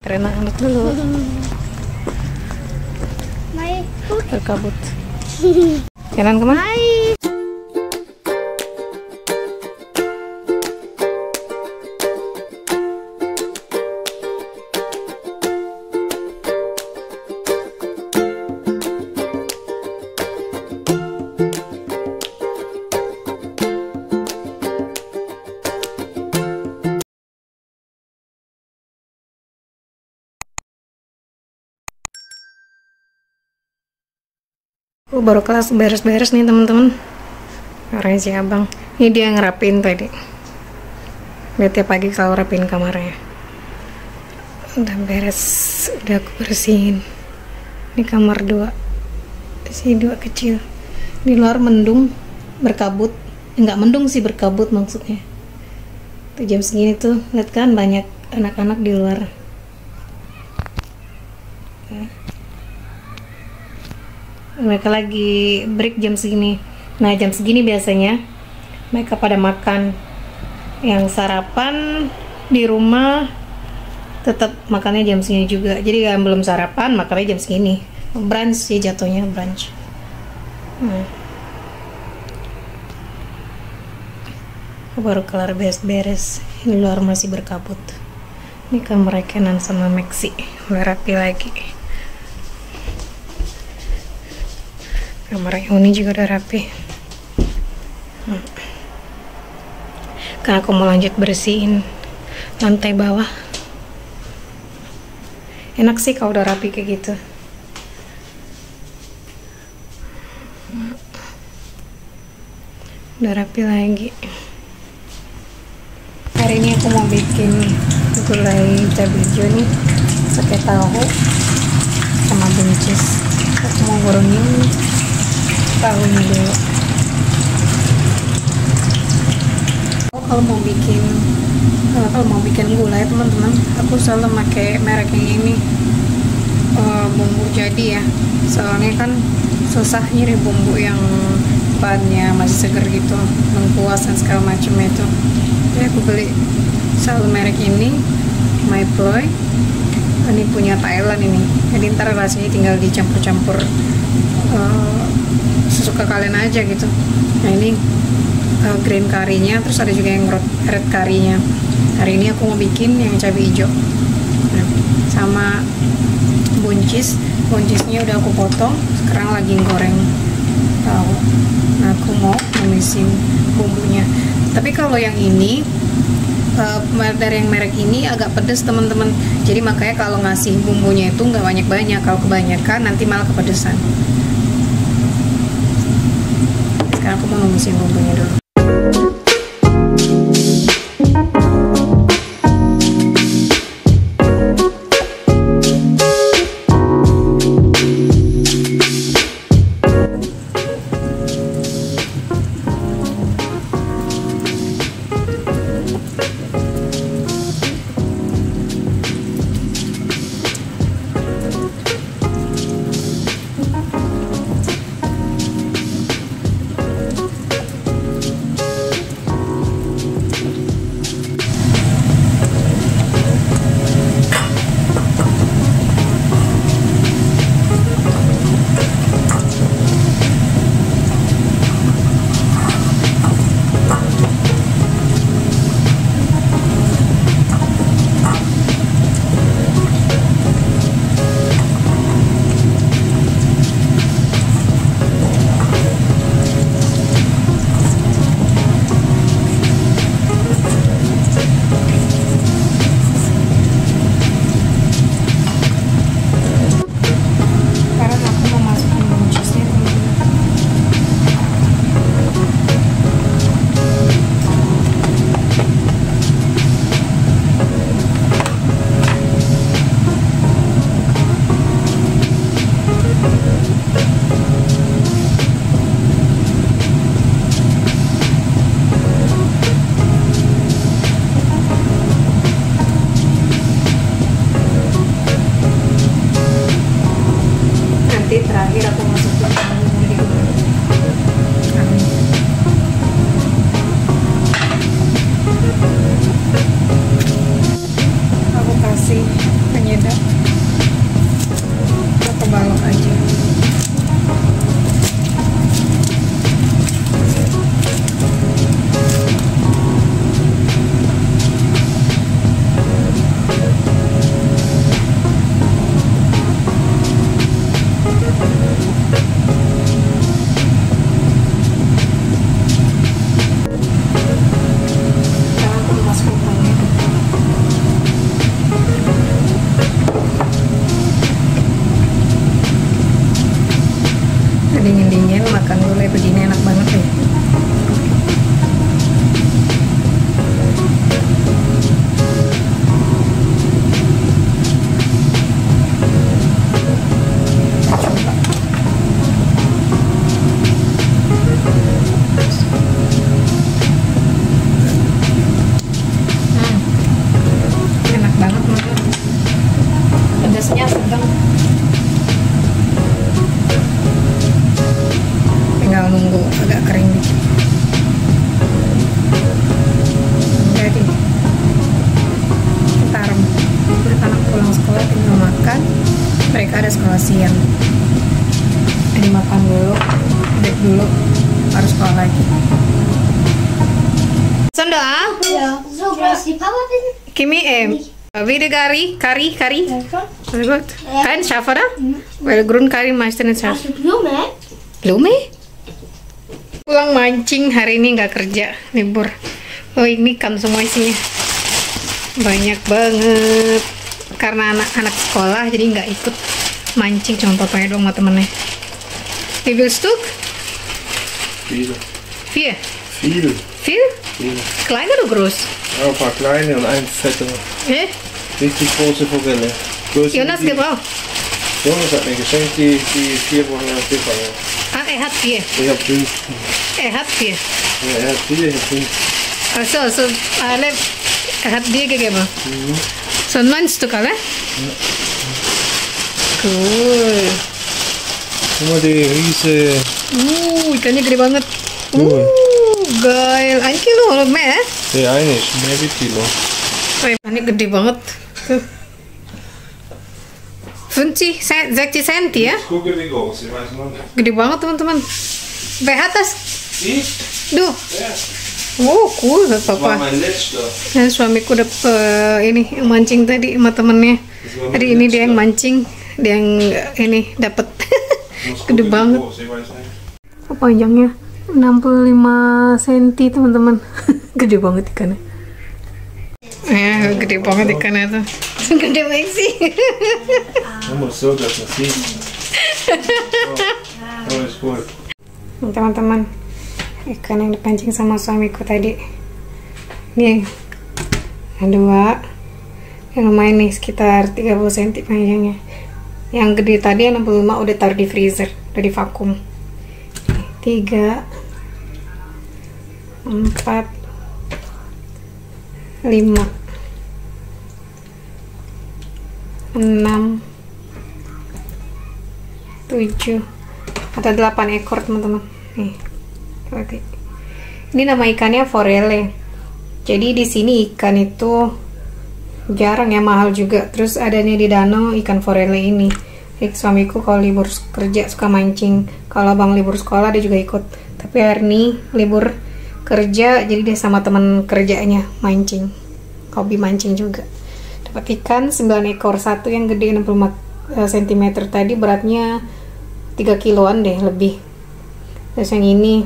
Rena anak dulu berkabut. Jalan kemana? Baru kelas beres-beres nih teman-teman. Orangnya si abang. Ini dia ngerapin tadi. Lihat tiap pagi kalau rapin kamarnya. Udah beres, udah aku bersihin. Ini kamar 2. Sini 2 kecil. Di luar mendung, berkabut. Enggak mendung sih, berkabut maksudnya. Tuh jam segini tuh, lihat kan banyak anak-anak di luar. Mereka lagi break jam segini. Nah jam segini biasanya mereka pada makan. Yang sarapan di rumah tetap makannya jam segini juga. Jadi yang belum sarapan makannya jam segini. Brunch sih jatuhnya, brunch. Aku baru kelar beres-beres. Ini luar masih berkabut. Ini kamar Kenan sama Maxi. Udah rapi lagi. Kamar Uni juga udah rapi. Karena aku mau lanjut bersihin lantai bawah. Enak sih kalau udah rapi kayak gitu. Udah rapi lagi. Hari ini aku mau bikin gulai cabai hijau nih, pakai tahu sama buncis. Aku mau gorengin tahunya dulu. Kalau mau bikin gulai teman-teman, aku selalu pakai merek yang ini, bumbu jadi ya. Soalnya kan susah nyari bumbu yang bahannya masih seger gitu, lengkuas dan segala macam itu. Jadi aku beli selalu merek ini, My Ploy. Ini punya Thailand ini. Jadi ntar rasanya tinggal dicampur-campur sesuka kalian aja gitu. Nah ini green curry-nya, terus ada juga yang red curry-nya. Hari ini aku mau bikin yang cabai hijau. Nah, sama buncisnya udah aku potong, sekarang lagi goreng tahu. Nah aku mau numisin bumbunya. Tapi kalau yang ini dari yang merek ini agak pedes teman-teman. Jadi makanya kalau ngasih bumbunya itu nggak banyak-banyak. Kalau kebanyakan nanti malah kepedesan. Sekarang aku mau numisin bumbunya dulu. Terakhir aku masukin bumbu aku kasih penyedap beda. Aku balok aja. Dingin-dingin makan gulai begini enak banget ya. Enak banget menurut. Pedasnya sedang. Tinggal nunggu agak kering dikit. Jadi ntar anak pulang sekolah tinggal makan. Mereka ada sekolah siang. Jadi makan dulu, break dulu, harus sekolah lagi. Sanda? Ja, so groß die Papa bin. Kimi wieder Curry. Very good. Kein scharf, oder? Weil Grund Curry meistens nicht scharf. Hast du Blume? Blume? Pulang mancing hari ini nggak kerja, libur. Oh ini kan semua isinya banyak banget karena anak-anak sekolah jadi nggak ikut mancing, cuma papanya doang sama temennya. Wie viel Stück? Viel. Vier? Viel. Viel? Klein oder groß? Ja, ein paar kleine und ein fette. Richtig große Forelle. Jonas gebraucht. Jonas hat mir geschenkt, die 4 Wochen lang dicker. Ah, er hat 4. Ich habe 5. Er hat 4. Ja, er hat 4, ich habe 5. Also alle, er hat dir gegeben. So 9 Stück alle? Cool. Guck mal, die Riese. Ikannya gede banget. Geil. 1 kilo oder mehr? Ja, eine ist mehr wie Kilo. Ikannya gede banget. Tuh. 50 cm ya? Guck wie groß, ich weiß noch nicht. Gede banget teman-teman. Wer hat das? Ich? Du. Ja. Oh cool Das war papa. mein letzter. Nah, suamiku udah ini yang mancing tadi sama temennya. Hari ini dia yang mancing, dia yang ini dapat. Gede banget. Ich weiß nicht. Panjangnya 65 cm teman-teman. Gede banget ikannya. Ya, gede banget ikannya tuh. Gede banget sih. Nur so, dass man sieht. Oh, ist gut. Teman-teman, ikan yang dipancing sama suamiku tadi. Nih, ada 2. Yang lumayan nih, sekitar 30 cm panjangnya. Yang gede tadi yang 65 udah taruh di freezer, udah di vakum. 3 4 5 6 7 ada 8 ekor teman-teman. Nih, berarti ini nama ikannya forele. Jadi di sini ikan itu jarang ya, mahal juga. Terus adanya di danau ikan forele ini. Jadi suamiku kalau libur kerja suka mancing. Kalau abang libur sekolah dia juga ikut. Tapi hari ini libur kerja, jadi dia sama teman kerjanya mancing. Hobi mancing juga. Dapat ikan 9 ekor, satu yang gede 65 cm tadi beratnya 3 kiloan deh lebih. Terus yang ini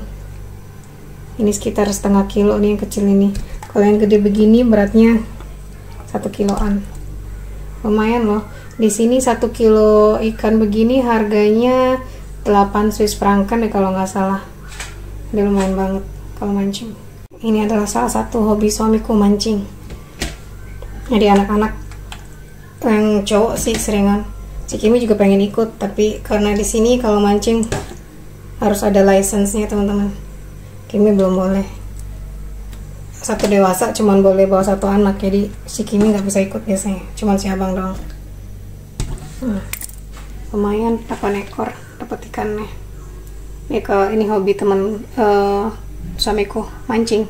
sekitar setengah kilo nih, yang kecil ini. Kalau yang gede begini beratnya 1 kiloan. Lumayan loh. Di sini 1 kilo ikan begini harganya 8 Swiss franken deh kalau nggak salah. Dia lumayan banget kalau mancing. Ini adalah salah satu hobi suamiku, mancing. Jadi anak-anak yang cowok sih seringan. Si Kimi juga pengen ikut, tapi karena di sini kalau mancing harus ada license-nya teman-teman. Kimi belum boleh. Satu dewasa cuman boleh bawa 1 anak, jadi si Kimi nggak bisa ikut biasanya. Cuman si abang doang. Lumayan 8 ekor dapat ikannya. Ini hobi teman suamiku, mancing.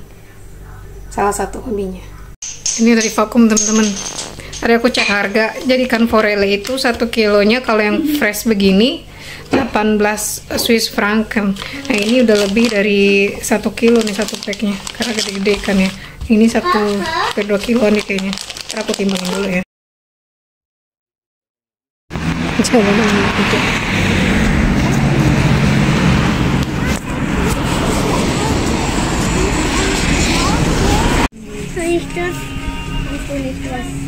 Salah satu hobinya. Ini dari vakum teman-teman. Tadi aku cek harga. Jadi ikan forele itu 1 kilonya kalau yang fresh begini 18 Swiss franc. Nah ini udah lebih dari 1 kilo nih satu packnya karena gede-gede ikannya. Ini 1 ke 2 kilo nih kayaknya. Ntar aku timbangin dulu ya. Jangan gitu. Kann ich das? Ich will nicht was.